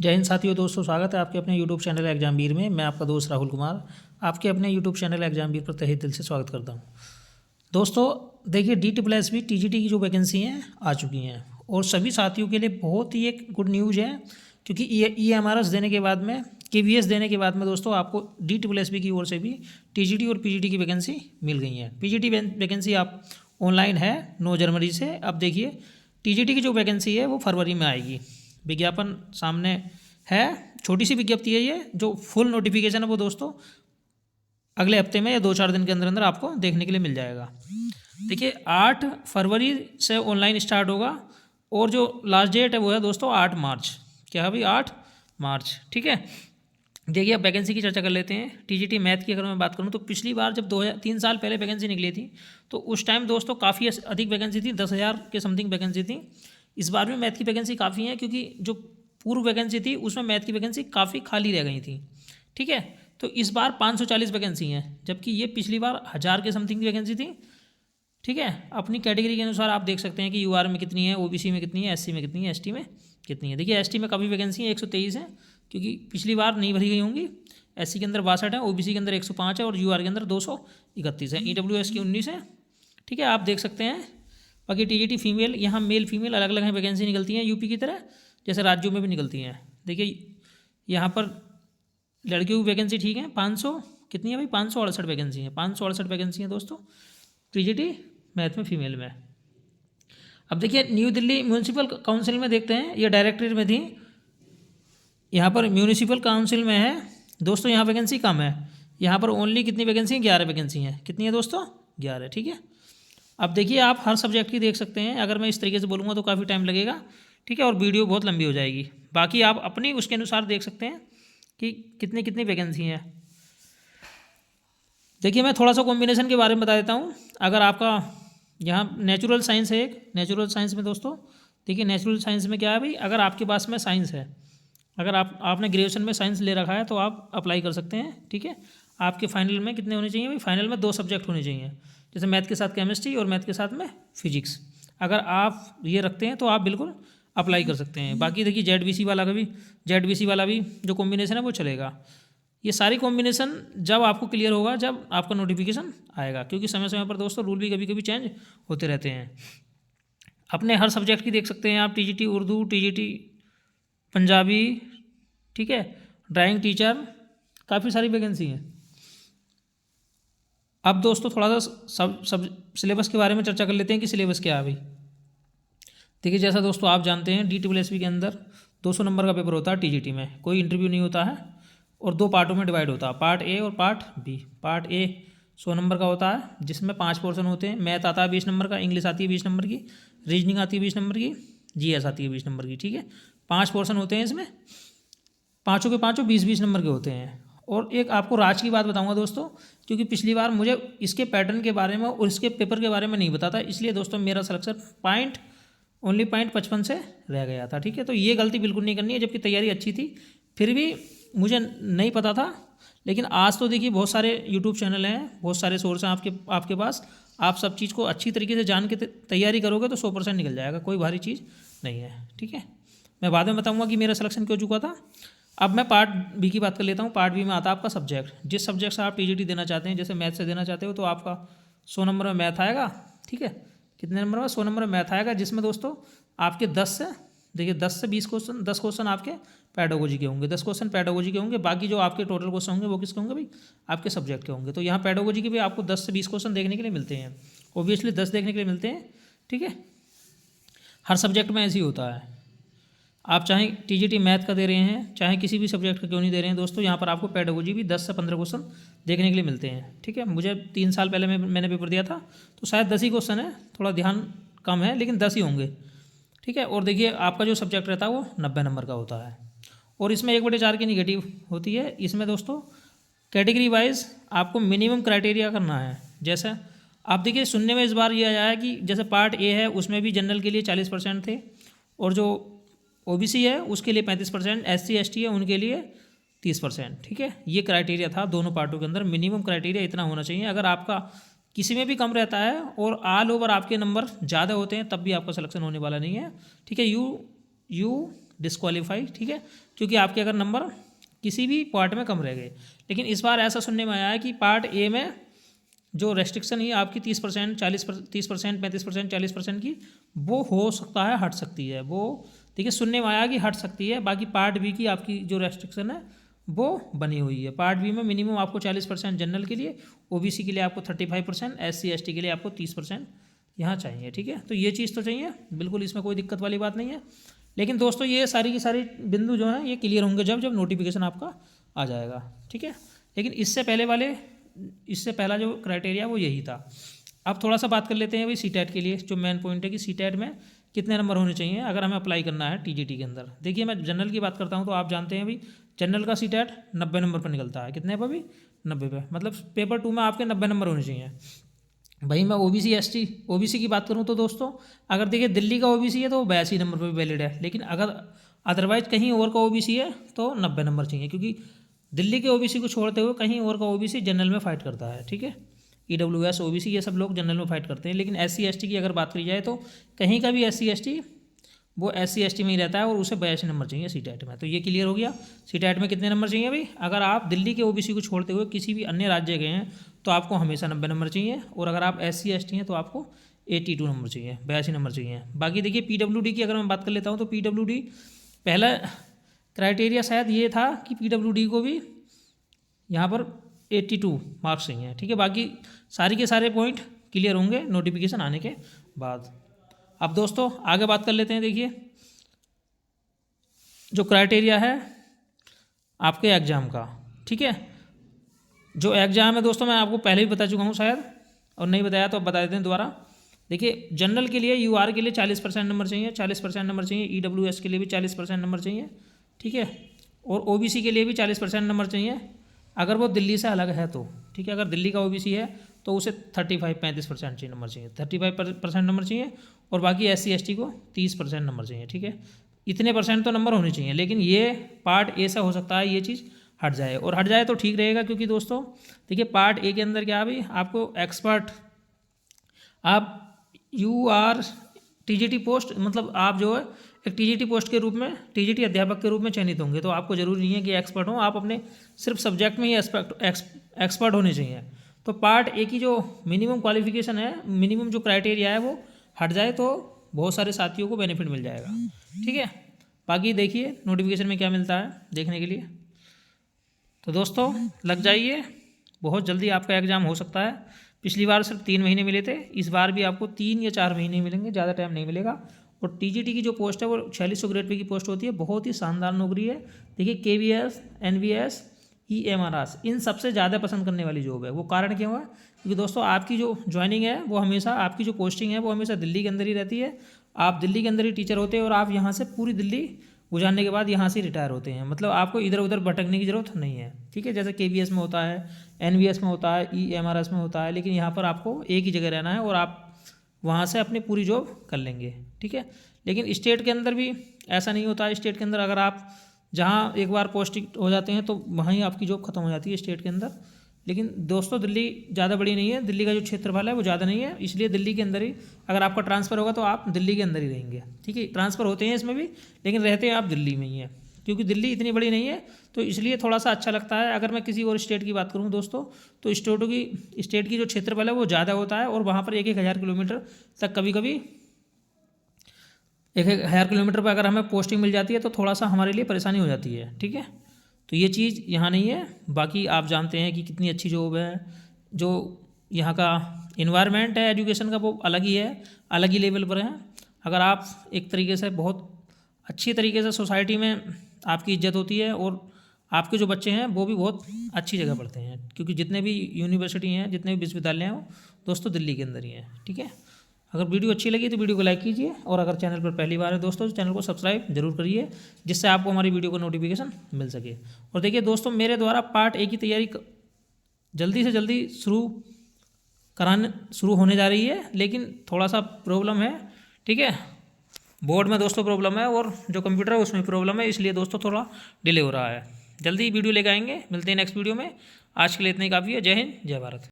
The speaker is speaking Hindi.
जय हिंद साथियों, दोस्तों स्वागत है आपके अपने यूट्यूब चैनल एग्जामवीर में। मैं आपका दोस्त राहुल कुमार आपके अपने यूट्यूब चैनल एग्जामवीर पर तहे दिल से स्वागत करता हूं। दोस्तों देखिए, DSSB TGT की जो वैकेंसी हैं आ चुकी हैं और सभी साथियों के लिए बहुत ही एक गुड न्यूज़ है, क्योंकि EMRS देने के बाद में, KVS देने के बाद में दोस्तों आपको DSSB की ओर से भी TGT और PGT की वैकेंसी मिल गई है। PGT वैकेंसी आप ऑनलाइन है 9 जनवरी से। अब देखिए TGT की जो वैकेंसी है वो फरवरी में आएगी। विज्ञापन सामने है, छोटी सी विज्ञप्ति है ये। जो फुल नोटिफिकेशन है वो दोस्तों अगले हफ्ते में या 2-4 दिन के अंदर अंदर आपको देखने के लिए मिल जाएगा। देखिए 8 फरवरी से ऑनलाइन स्टार्ट होगा और जो लास्ट डेट है वो है दोस्तों 8 मार्च। क्या है भाई? 8 मार्च। ठीक है, देखिए अब वैकेंसी की चर्चा कर लेते हैं। TGT मैथ की अगर मैं बात करूं तो पिछली बार जब 3 साल पहले वैकेंसी निकली थी तो उस टाइम दोस्तों काफ़ी अधिक वैकेंसी थी, 10,000 के समथिंग वैकेंसी थी। इस बार में मैथ की वैकेंसी काफ़ी है, क्योंकि जो पूर्व वैकेंसी थी उसमें मैथ की वैकेंसी काफ़ी खाली रह गई थी। ठीक है, तो इस बार 540 वैकेंसी हैं, जबकि ये पिछली बार 1000 के समथिंग वैकेंसी थी। ठीक है, अपनी कैटेगरी के अनुसार आप देख सकते हैं कि UR में कितनी है, OBC में कितनी है, SC में कितनी है, ST में कितनी है। देखिए ST में काफ़ी वैकेंसी है, 123 है, क्योंकि पिछली बार नहीं भरी गई होंगी। SC के अंदर 62 है, OBC के अंदर 105 है और UR के अंदर 231 है, EWS की 19 है। ठीक है, आप देख सकते हैं। बाकी TGT फीमेल, यहाँ मेल फीमेल अलग अलग हैं, वैकेंसी निकलती हैं यूपी की तरह, जैसे राज्यों में भी निकलती हैं। देखिए यहाँ पर लड़कियों की वैकेंसी ठीक है, 500 कितनी है भाई? 568 वैकेंसी है, 568 वैकेंसी है दोस्तों TGT मैथ में फीमेल में। अब देखिए न्यू दिल्ली म्यूनिसिपल काउंसिल में देखते हैं, ये डायरेक्टरेट में थी, यहाँ पर म्यूनिसिपल काउंसिल में है दोस्तों। यहाँ वैकेंसी कम है, यहाँ पर ओनली कितनी वैकेंसी है? 11 वैकेंसी हैं। कितनी है दोस्तों? 11। ठीक है, अब देखिए आप हर सब्जेक्ट की देख सकते हैं। अगर मैं इस तरीके से बोलूँगा तो काफ़ी टाइम लगेगा। ठीक है, और वीडियो बहुत लंबी हो जाएगी। बाकी आप अपनी उसके अनुसार देख सकते हैं कि कितनी कितनी वैकेंसी हैं। देखिए मैं थोड़ा सा कॉम्बिनेशन के बारे में बता देता हूँ। अगर आपका यहाँ नेचुरल साइंस है, एक नेचुरल साइंस में दोस्तों देखिए, नेचुरल साइंस में क्या है भाई, अगर आपके पास में साइंस है, अगर आपने ग्रेजुएशन में साइंस ले रखा है तो आप अप्लाई कर सकते हैं। ठीक है, आपके फाइनल में कितने होने चाहिए भाई? फाइनल में 2 सब्जेक्ट होने चाहिए, जैसे मैथ के साथ केमिस्ट्री और मैथ के साथ में फिजिक्स। अगर आप ये रखते हैं तो आप बिल्कुल अप्लाई कर सकते हैं। बाकी देखिए ZBC वाला भी जो कॉम्बिनेशन है वो चलेगा। ये सारी कॉम्बिनेशन जब आपको क्लियर होगा, जब आपका नोटिफिकेशन आएगा, क्योंकि समय समय पर दोस्तों रूल भी कभी कभी चेंज होते रहते हैं। अपने हर सब्जेक्ट की देख सकते हैं आप, TGT उर्दू, TGT पंजाबी, ठीक है, ड्राइंग टीचर, काफ़ी सारी वैकेंसी हैं। अब दोस्तों थोड़ा सा सब सिलेबस के बारे में चर्चा कर लेते हैं कि सिलेबस क्या है भाई। देखिए जैसा दोस्तों आप जानते हैं DSSB के अंदर 200 नंबर का पेपर होता है। TGT में कोई इंटरव्यू नहीं होता है और 2 पार्टों में डिवाइड होता है, पार्ट A और part B। Part A 100 number का होता है, जिसमें 5 पोर्शन होते हैं। मैथ आता है 20 नंबर का, इंग्लिश आती है 20 नंबर की, रीजनिंग आती है 20 नंबर की, GS आती है 20 नंबर की। ठीक है, 5 पोर्शन होते हैं इसमें, पाँचों के पाँचों 20-20 नंबर के होते हैं। और एक आपको राज की बात बताऊंगा दोस्तों, क्योंकि पिछली बार मुझे इसके पैटर्न के बारे में और इसके पेपर के बारे में नहीं बताता, इसलिए दोस्तों मेरा सिलेक्शन ओनली पॉइंट 55 से रह गया था। ठीक है, तो ये गलती बिल्कुल नहीं करनी है, जबकि तैयारी अच्छी थी फिर भी मुझे नहीं पता था। लेकिन आज तो देखिए बहुत सारे यूट्यूब चैनल हैं, बहुत सारे सोर्स हैं आपके पास। आप सब चीज़ को अच्छी तरीके से जान के तैयारी करोगे तो 100% निकल जाएगा, कोई भारी चीज़ नहीं है। ठीक है, मैं बाद में बताऊंगा कि मेरा सिलेक्शन क्यों चुका था। अब मैं पार्ट B की बात कर लेता हूँ। पार्ट B में आता है आपका सब्जेक्ट, जिस सब्जेक्ट से आप TGT देना चाहते हैं। जैसे मैथ से देना चाहते हो तो आपका 100 नंबर में मैथ आएगा। ठीक है, कितने नंबर में? 100 नंबर में मैथ आएगा, जिसमें दोस्तों आपके 10 से 20 क्वेश्चन, 10 क्वेश्चन आपके पेडागोजी के होंगे, 10 क्वेश्चन पेडागोजी के होंगे। बाकी जो आपके टोटल क्वेश्चन होंगे वो किसके होंगे भाई? आपके सब्जेक्ट के होंगे। तो यहाँ पेडागोजी के भी आपको 10 से 20 क्वेश्चन देखने के लिए मिलते हैं, ऑब्वियसली 10 देखने के लिए मिलते हैं। ठीक है, हर सब्जेक्ट में ऐसे ही होता है। आप चाहे TGT मैथ का दे रहे हैं, चाहे किसी भी सब्जेक्ट का क्यों नहीं दे रहे हैं दोस्तों, यहाँ पर आपको पेडागोजी भी 10 से 15 क्वेश्चन देखने के लिए मिलते हैं। ठीक है, मुझे 3 साल पहले मैंने पेपर दिया था तो शायद 10 ही क्वेश्चन है, थोड़ा ध्यान कम है, लेकिन 10 ही होंगे। ठीक है, और देखिए आपका जो सब्जेक्ट रहता है वो 90 नंबर का होता है। और इसमें 1/4 की निगेटिव होती है। इसमें दोस्तों कैटेगरी वाइज आपको मिनिमम क्राइटेरिया करना है। जैसे आप देखिए सुनने में इस बार ये आया है कि जैसे पार्ट A है उसमें भी जनरल के लिए 40% थे, और जो OBC है उसके लिए 35%, SC ST है उनके लिए 30%। ठीक है, ये क्राइटेरिया था दोनों पार्टों के अंदर। मिनिमम क्राइटेरिया इतना होना चाहिए। अगर आपका किसी में भी कम रहता है और ऑल ओवर आपके नंबर ज़्यादा होते हैं तब भी आपका सिलेक्शन होने वाला नहीं है। ठीक है, यू डिस्क्वालीफाई, ठीक है, क्योंकि आपके अगर नंबर किसी भी पार्ट में कम रह गए। लेकिन इस बार ऐसा सुनने में आया है कि पार्ट ए में जो रेस्ट्रिक्शन है आपकी 30%, 30%, 35%, 40% की, वो हो सकता है हट सकती है, वो ठीक है, सुनने में आया कि हट सकती है। बाकी पार्ट बी की आपकी जो रेस्ट्रिक्शन है वो बनी हुई है। पार्ट बी में मिनिमम आपको 40% जनरल के लिए, ओबीसी के लिए आपको 35%, एससी एसटी के लिए आपको 30% यहाँ चाहिए, ठीक है। तो ये चीज़ तो चाहिए, बिल्कुल इसमें कोई दिक्कत वाली बात नहीं है। लेकिन दोस्तों ये सारी की सारी बिंदु जो हैं ये क्लियर होंगे जब नोटिफिकेशन आपका आ जाएगा, ठीक है। लेकिन इससे पहला जो क्राइटेरिया वो यही था। अब थोड़ा सा बात कर लेते हैं भाई सीटेट के लिए, जो मेन पॉइंट है कि सीटेट में कितने नंबर होने चाहिए अगर हमें अप्लाई करना है टीजीटी के अंदर। देखिए मैं जनरल की बात करता हूँ तो आप जानते हैं भाई जनरल का सीटेट 90 नंबर पर निकलता है। कितने पर भी? 90 पे, मतलब पेपर 2 में आपके 90 नंबर होने चाहिए। भाई मैं ओबीसी एसटी ओबीसी की बात करूँ तो दोस्तों अगर देखिए दिल्ली का ओबीसी है तो 82 नंबर पर वैलिड है, लेकिन अगर अदरवाइज कहीं और का ओबीसी है तो 90 नंबर चाहिए, क्योंकि दिल्ली के ओबीसी को छोड़ते हुए कहीं और का ओबीसी जनरल में फाइट करता है, ठीक है। ईडब्ल्यूएस ओबीसी ये सब लोग जनरल में फाइट करते हैं। लेकिन एससी एसटी की अगर बात करी जाए तो कहीं का भी एससी एसटी वो एससी एसटी में ही रहता है और उसे 82 नंबर चाहिए सीटेट में। तो ये क्लियर हो गया। सीटेट में कितने नंबर चाहिए भाई? अगर आप दिल्ली के ओबीसी को छोड़ते हुए किसी भी अन्य राज्य गए हैं तो आपको हमेशा 90 नंबर चाहिए, और अगर आप एससी एसटी हैं तो आपको 82 नंबर चाहिए, 82 नंबर चाहिए। बाकी देखिए पीडब्ल्यूडी की अगर मैं बात कर लेता हूँ तो पीडब्ल्यूडी पहला क्राइटेरिया शायद ये था कि पीडब्ल्यूडी को भी यहाँ पर 82 मार्क्स चाहिए, ठीक है। बाकी सारी के सारे पॉइंट क्लियर होंगे नोटिफिकेशन आने के बाद। अब दोस्तों आगे बात कर लेते हैं। देखिए जो क्राइटेरिया है आपके एग्ज़ाम का, ठीक है। जो एग्ज़ाम है दोस्तों मैं आपको पहले भी बता चुका हूँ शायद, और नहीं बताया तो अब बता देते हैं दोबारा। देखिए जनरल के लिए यूआर के लिए 40% नंबर चाहिए, 40% नंबर चाहिए। ईडब्ल्यूएस के लिए भी 40% नंबर चाहिए, ठीक है। और ओबीसी के लिए भी 40% नंबर चाहिए अगर वो दिल्ली से अलग है तो, ठीक है। अगर दिल्ली का ओबीसी है तो उसे 35% चाहिए नंबर चाहिए, 35% नंबर चाहिए। और बाकी एससी एसटी को 30% नंबर चाहिए, ठीक है। इतने परसेंट तो नंबर होने चाहिए। लेकिन ये पार्ट ए से हो सकता है ये चीज़ हट जाए, और हट जाए तो ठीक रहेगा, क्योंकि दोस्तों देखिए पार्ट ए के अंदर क्या भाई आपको एक्सपर्ट, आप यूआर टीजीटी पोस्ट, मतलब आप जो है एक टीजीटी पोस्ट के रूप में, टीजीटी अध्यापक के रूप में चयनित होंगे। तो आपको ज़रूरी नहीं है कि एक्सपर्ट हो, आप अपने सिर्फ सब्जेक्ट में ही एक्सपर्ट होने चाहिए। तो पार्ट ए की जो मिनिमम क्वालिफिकेशन है, मिनिमम जो क्राइटेरिया है वो हट जाए तो बहुत सारे साथियों को बेनिफिट मिल जाएगा, ठीक है। बाकी देखिए नोटिफिकेशन में क्या मिलता है देखने के लिए। तो दोस्तों लग जाइए, बहुत जल्दी आपका एग्ज़ाम हो सकता है। पिछली बार सिर्फ 3 महीने मिले थे, इस बार भी आपको 3 या 4 महीने मिलेंगे, ज़्यादा टाइम नहीं मिलेगा। और टीजीटी की जो पोस्ट है वो 4600 ग्रेड पे की पोस्ट होती है, बहुत ही शानदार नौकरी है। देखिए केवीएस, एनवीएस, ईएमआरएस इन सबसे ज़्यादा पसंद करने वाली जॉब है। वो कारण क्यों है? क्योंकि दोस्तों आपकी जो ज्वाइनिंग है वो हमेशा, आपकी जो पोस्टिंग है वो हमेशा दिल्ली के अंदर ही रहती है। आप दिल्ली के अंदर ही टीचर होते हैं और आप यहाँ से पूरी दिल्ली गुजारने के बाद यहाँ से रिटायर होते हैं। मतलब आपको इधर उधर भटकने की ज़रूरत नहीं है, ठीक है। जैसे केवीएस में होता है, एनवीएस में होता है, ईएमआरएस में होता है, लेकिन यहाँ पर आपको एक ही जगह रहना है और आप वहाँ से अपनी पूरी जॉब कर लेंगे, ठीक है। लेकिन स्टेट के अंदर भी ऐसा नहीं होता है। स्टेट के अंदर अगर आप जहाँ एक बार पोस्टिंग हो जाते हैं तो वहीं आपकी जॉब खत्म हो जाती है स्टेट के अंदर। लेकिन दोस्तों दिल्ली ज़्यादा बड़ी नहीं है, दिल्ली का जो क्षेत्रफल है वो ज़्यादा नहीं है, इसलिए दिल्ली के अंदर ही अगर आपका ट्रांसफ़र होगा तो आप दिल्ली के अंदर ही रहेंगे, ठीक है। ट्रांसफ़र होते हैं इसमें भी, लेकिन रहते हैं आप दिल्ली में ही हैं, क्योंकि दिल्ली इतनी बड़ी नहीं है तो इसलिए थोड़ा सा अच्छा लगता है। अगर मैं किसी और स्टेट की बात करूँ दोस्तों तो स्टेट की जो क्षेत्रफल है वो ज़्यादा होता है, और वहाँ पर 1,000 किलोमीटर तक, कभी कभी 1,000 किलोमीटर पर अगर हमें पोस्टिंग मिल जाती है तो थोड़ा सा हमारे लिए परेशानी हो जाती है, ठीक है। तो ये चीज़ यहाँ नहीं है। बाकी आप जानते हैं कि कितनी अच्छी जॉब है, जो यहाँ का इन्वायरमेंट है एजुकेशन का वो अलग ही है, अलग ही लेवल पर है। अगर आप एक तरीके से बहुत अच्छी तरीके से सोसाइटी में आपकी इज्जत होती है, और आपके जो बच्चे हैं वो भी बहुत अच्छी जगह पढ़ते हैं, क्योंकि जितने भी यूनिवर्सिटी हैं, जितने भी विश्वविद्यालय हैं वो दोस्तों दिल्ली के अंदर ही हैं, ठीक है। अगर वीडियो अच्छी लगी तो वीडियो को लाइक कीजिए, और अगर चैनल पर पहली बार है दोस्तों तो चैनल को सब्सक्राइब जरूर करिए, जिससे आपको हमारी वीडियो का नोटिफिकेशन मिल सके। और देखिए दोस्तों मेरे द्वारा पार्ट ए की तैयारी जल्दी से जल्दी शुरू होने जा रही है, लेकिन थोड़ा सा प्रॉब्लम है, ठीक है। बोर्ड में दोस्तों प्रॉब्लम है और जो कंप्यूटर है उसमें प्रॉब्लम है, इसलिए दोस्तों थोड़ा डिले हो रहा है। जल्दी वीडियो लेकर आएंगे, मिलते हैं नेक्स्ट वीडियो में। आज के लिए इतना ही काफ़ी है। जय हिंद, जय भारत।